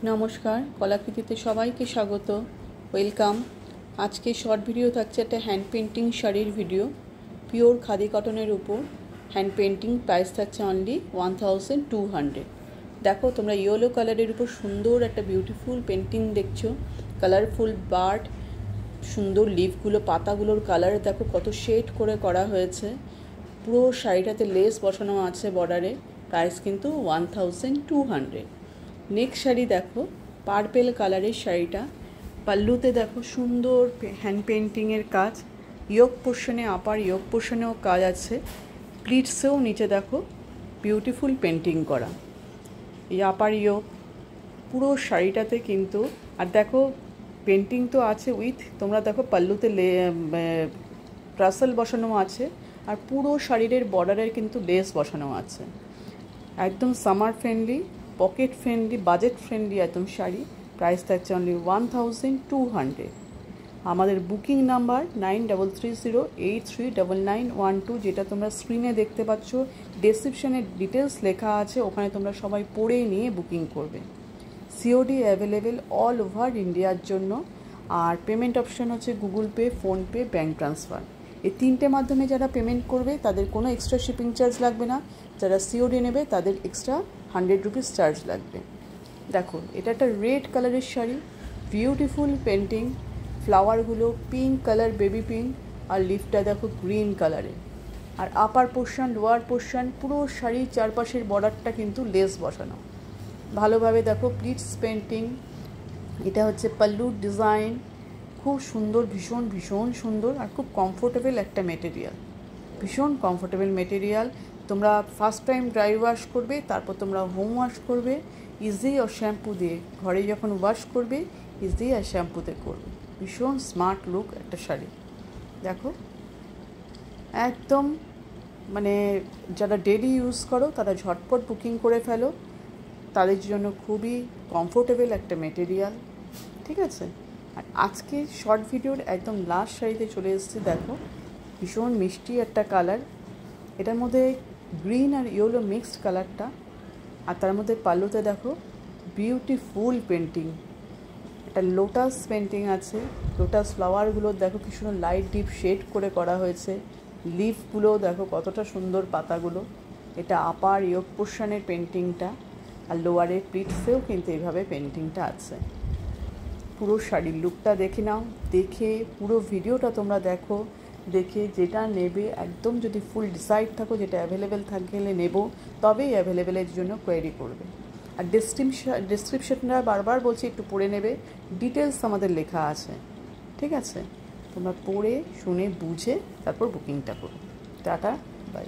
নমস্কার, কলাকৃতিতে সবাইকে স্বাগত, ওয়েলকাম। আজকে শর্ট ভিডিও থাকছে একটা হ্যান্ড পেন্টিং শাড়ির ভিডিও, পিওর খাদি কটনের উপর হ্যান্ড পেন্টিং। প্রাইস থাকছে অনলি 1200। দেখো তোমরা ইয়েলো কালারের উপর সুন্দর একটা বিউটিফুল পেন্টিং দেখছো, কালারফুল বার্ড, সুন্দর লিফগুলো, পাতাগুলোর কালার দেখো কত শেড করে করা হয়েছে। পুরো শাড়িটাতে লেস বসানো আছে বর্ডারে। প্রাইস কিন্তু 1200। নেক্সট শাড়ি দেখো, পার্পেল কালারের শাড়িটা, পাল্লুতে দেখো সুন্দর হ্যান্ড পেন্টিংয়ের কাজ, ইয়োক পোর্শনে, আপার ইয়োক পোর্শনেও কাজ আছে, প্লিটসেও নিচে দেখো বিউটিফুল পেন্টিং করা। এই আপার ইয়োক পুরো শাড়িটাতে কিন্তু, আর দেখো পেন্টিং তো আছে উইথ, তোমরা দেখো পাল্লুতে টাসেল বসানো আছে, আর পুরো শাড়ির বর্ডারের কিন্তু লেস বসানো আছে। একদম summer friendly, pocket friendly, budget friendly একদম শাড়ি। প্রাইস থাকছে অনলি 1200। আমাদের বুকিং নাম্বার 9330839912, যেটা তোমরা স্ক্রিনে দেখতে পাচ্ছ। ডেসক্রিপশনে ডিটেলস লেখা আছে, ওখানে তোমরা সবাই পড়ে নিয়ে বুকিং করবে। সিওডি অ্যাভেলেবেল অল ওভার ইন্ডিয়ার জন্য, আর পেমেন্ট অপশান হচ্ছে Google pay, PhonePe, bank transfer. এই তিনটে মাধ্যমে যারা পেমেন্ট করবে তাদের কোনো এক্সট্রা শিপিং চার্জ লাগবে না। যারা সিওডি নেবে তাদের এক্সট্রা 100 রুপিস চার্জ লাগবে। দেখো এটা একটা রেড কালারের শাড়ি, বিউটিফুল পেন্টিং, ফ্লাওয়ারগুলো পিঙ্ক কালার, বেবি পিঙ্ক, আর লিফটা দেখো গ্রিন কালারের। আর আপার পোর্শন, লোয়ার পোর্শন, পুরো শাড়ির চারপাশের বর্ডারটা কিন্তু লেস বসানো ভালোভাবে। দেখো প্লিটস পেন্টিং, এটা হচ্ছে পাল্লুর ডিজাইন, খুব সুন্দর, ভীষণ ভীষণ সুন্দর, আর খুব কমফোর্টেবল একটা মেটেরিয়াল, ভীষণ কমফোর্টেবল মেটেরিয়াল। তোমরা ফার্স্ট টাইম ড্রাই ওয়াশ করবে, তারপর তোমরা হোম ওয়াশ করবে ইজি আর শ্যাম্পু দিয়ে। ঘরে যখন ওয়াশ করবে ইজি আর শ্যাম্পুতে করবে। ভীষণ স্মার্ট লুক একটা শাড়ি। দেখো একদম মানে যারা ডেলি ইউজ করো তারা ঝটপট বুকিং করে ফেলো, তাদের জন্য খুবই কমফোর্টেবল একটা মেটেরিয়াল, ঠিক আছে। আর আজকে শর্ট ভিডিওর একদম লাস্ট শাড়িতে চলে এসেছি। দেখো ভীষণ মিষ্টি একটা কালার, এটার মধ্যে গ্রিন আর ইয়েলো মিক্সড কালারটা, আর তার মধ্যে পাল্লুতে দেখো বিউটিফুল পেন্টিং, একটা লোটাস পেন্টিং আছে। লোটাস ফ্লাওয়ারগুলো দেখো কি সুন্দর লাইট ডিপ শেড করে করা হয়েছে। লিফগুলো দেখো কতটা সুন্দর, পাতাগুলো। এটা আপার ইয়োক পোর্শনের পেন্টিংটা, আর লোয়ারের প্লিটসেও কিন্তু এইভাবে পেন্টিংটা আছে। পুরো শাড়ির লুকটা দেখে নাও, দেখে পুরো ভিডিওটা তোমরা দেখো, দেখে যেটা নেবে একদম, যদি ফুল ডিসাইড থাকো যেটা অ্যাভেলেবেল থাকলে নেব, তবেই অ্যাভেলেবেলের জন্য কোয়েরি করবে। আর ডেসক্রিপশনটা বারবার বলছি একটু পড়ে নেবে, ডিটেলস আমাদের লেখা আছে, ঠিক আছে। তোমরা পড়ে শুনে বুঝে তারপর বুকিংটা করো। Tata, by.